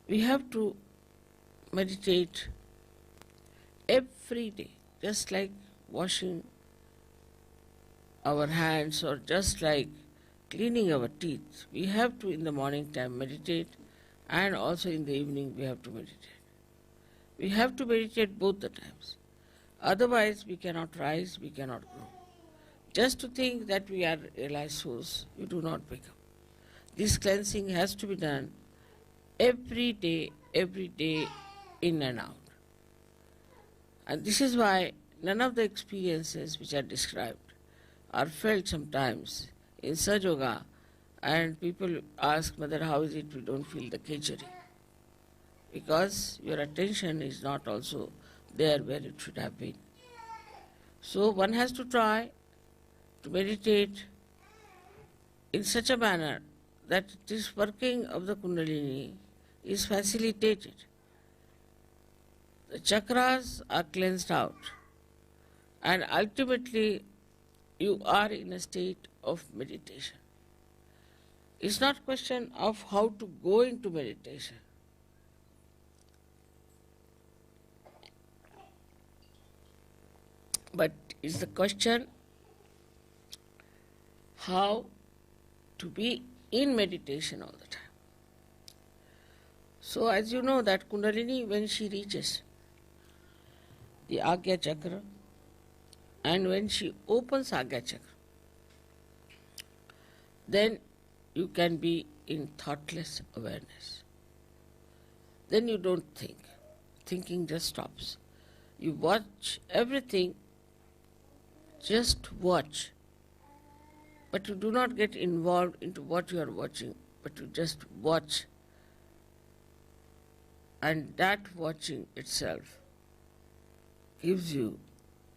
We have to meditate every day, just like washing our hands or just like cleaning our teeth. We have to in the morning time meditate, and also in the evening we have to meditate. We have to meditate both the times. Otherwise we cannot rise, we cannot grow. Just to think that we are realized souls, you do not become. This cleansing has to be done every day, in and out. And this is why none of the experiences which are described are felt sometimes in Sajoga, and people ask, Mother, how is it we don't feel the khichdi? Because your attention is not also there where it should have been. So one has to try to meditate in such a manner that this working of the Kundalini is facilitated. The chakras are cleansed out, and ultimately you are in a state of meditation. It's not a question of how to go into meditation. But it's the question how to be in meditation all the time. So as you know that Kundalini, when she reaches the Agya Chakra, and when she opens Agya Chakra, then you can be in thoughtless awareness. Then you don't think. Thinking just stops. You watch everything, just watch. But you do not get involved into what you are watching, but you just watch. And that watching itself gives you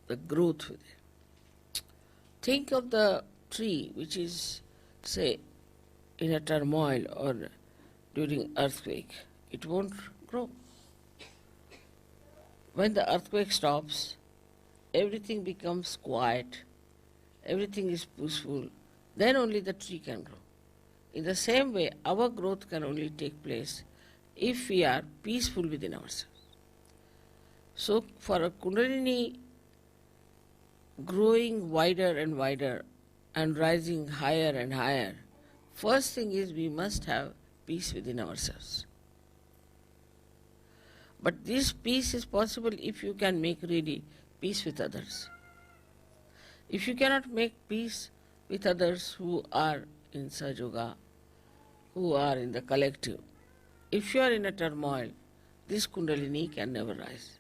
the growth within. Think of the tree which is, say, in a turmoil or during earthquake. It won't grow. When the earthquake stops, everything becomes quiet, everything is peaceful, then only the tree can grow. In the same way, our growth can only take place if we are peaceful within ourselves. So for a Kundalini growing wider and wider and rising higher and higher, first thing is we must have peace within ourselves. But this peace is possible if you can make really peace with others. If you cannot make peace with others who are in Sajoga, who are in the collective, if you are in a turmoil, this Kundalini can never rise.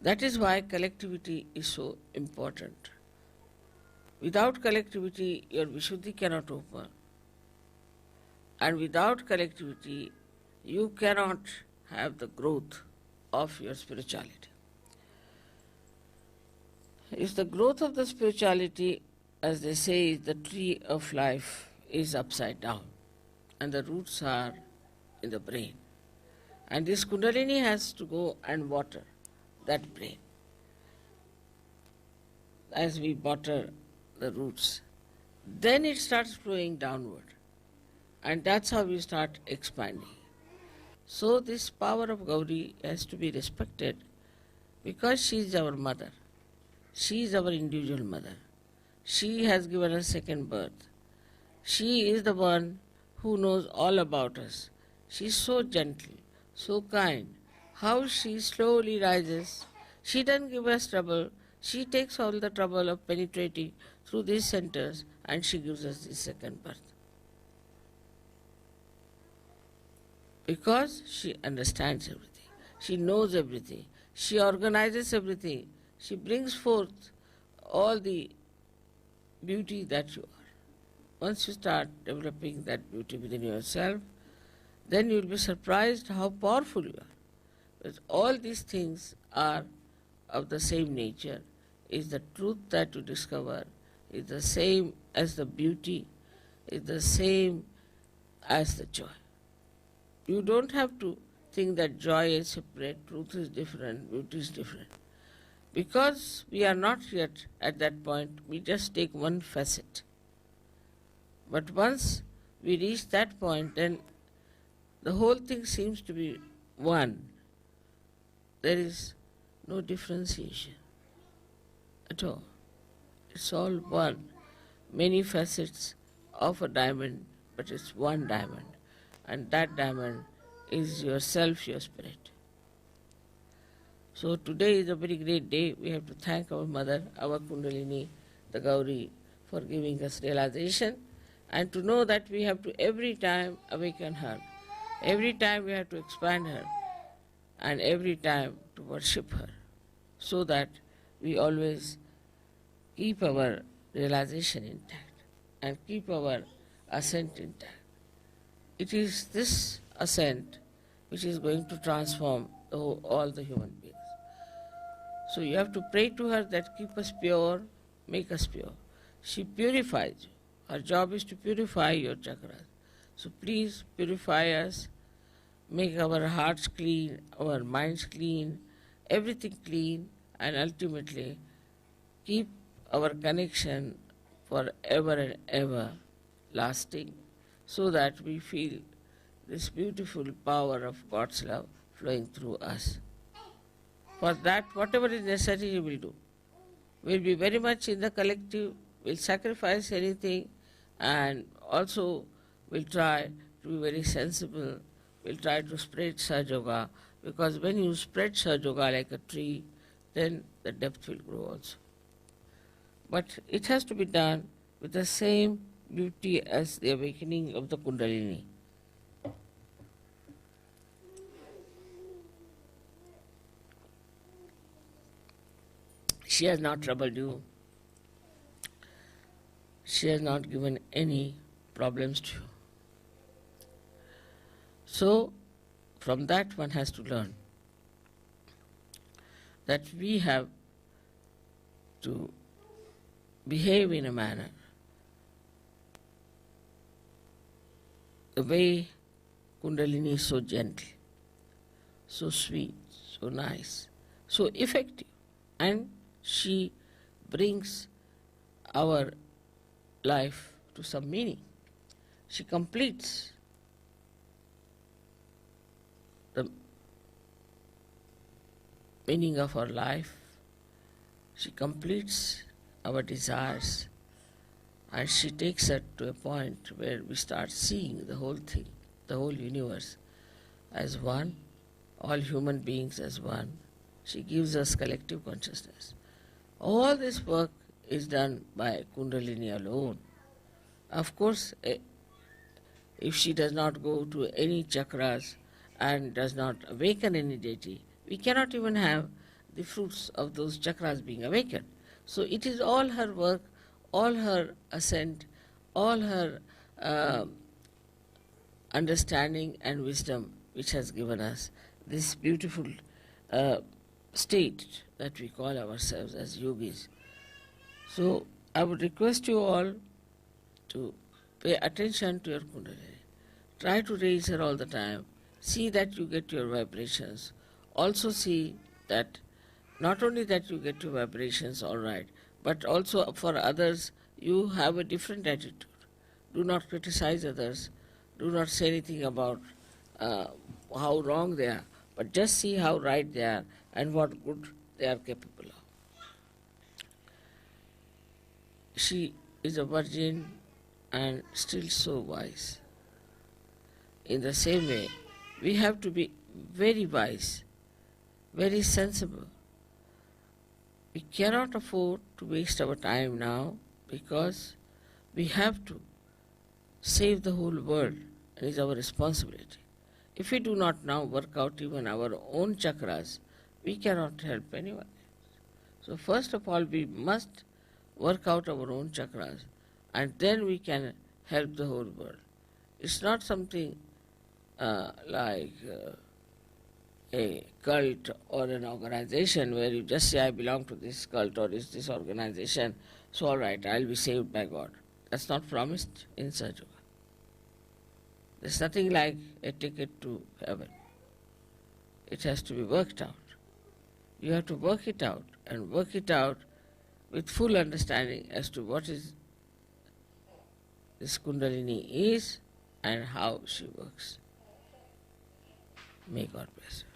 That is why collectivity is so important. Without collectivity, your Vishuddhi cannot open. And without collectivity, you cannot have the growth of your spirituality. If the growth of the spirituality, as they say, the tree of life is upside down, and the roots are in the brain. And this Kundalini has to go and water that brain. As we water the roots, then it starts flowing downward. And that's how we start expanding. So this power of Gauri has to be respected because she is our mother. She is our individual mother. She has given us second birth. She is the one who knows all about us. She is so gentle, so kind. How she slowly rises. She doesn't give us trouble. She takes all the trouble of penetrating through these centers, and she gives us the second birth. Because she understands everything. She knows everything. She organizes everything. She brings forth all the beauty that you are. Once you start developing that beauty within yourself, then you will be surprised how powerful you are. Because all these things are of the same nature. Is the truth that you discover, is the same as the beauty, is the same as the joy. You don't have to think that joy is separate, truth is different, beauty is different. Because we are not yet at that point, we just take one facet. But once we reach that point, then The whole thing seems to be one. There is no differentiation at all. It's all one. Many facets of a diamond, but it's one diamond. And that diamond is yourself, your spirit. So today is a very great day. We have to thank our mother, our Kundalini, the Gauri, for giving us realization, and to know that we have to every time awaken her. Every time we have to expand her, and every time to worship her, so that we always keep our realization intact and keep our ascent intact. It is this ascent which is going to transform all the human beings. So you have to pray to her that keep us pure, make us pure. She purifies you. Her job is to purify your chakras. So please purify us, make our hearts clean, our minds clean, everything clean, and ultimately keep our connection forever and ever lasting, so that we feel this beautiful power of God's love flowing through us. For that, whatever is necessary, we will do. We'll be very much in the collective, we'll sacrifice anything, and also we'll try to be very sensible. We'll try to spread Sahaja Yoga, because when you spread Sahaja Yoga like a tree, then the depth will grow also. But it has to be done with the same beauty as the awakening of the Kundalini. She has not troubled you. She has not given any problems to you. So, from that one has to learn that we have to behave in a manner the way Kundalini is so gentle, so sweet, so nice, so effective, and she brings our life to some meaning. She completes the meaning of our life. She completes our desires, and she takes us to a point where we start seeing the whole thing, the whole universe as one, all human beings as one. She gives us collective consciousness. All this work is done by Kundalini alone. Of course, if she does not go to any chakras and does not awaken any deity, we cannot even have the fruits of those chakras being awakened. So it is all her work, all her ascent, all her understanding and wisdom which has given us this beautiful state that we call ourselves as yogis. So I would request you all to pay attention to your Kundalini. Try to raise her all the time. See that you get your vibrations. Also see that not only that you get your vibrations all right, but also for others you have a different attitude. Do not criticize others. Do not say anything about how wrong they are, but just see how right they are and what good they are capable of. She is a virgin and still so wise. In the same way, we have to be very wise, very sensible. We cannot afford to waste our time now, because we have to save the whole world, and it is our responsibility. If we do not now work out even our own chakras, we cannot help anyone. So first of all, we must work out our own chakras, and then we can help the whole world. It's not something like a cult or an organization where you just say, I belong to this cult or this organization, so all right, I'll be saved by God. That's not promised in Sahaja Yoga. There's nothing like a ticket to heaven. It has to be worked out. You have to work it out, and work it out with full understanding as to what is this Kundalini is and how she works. May God bless you.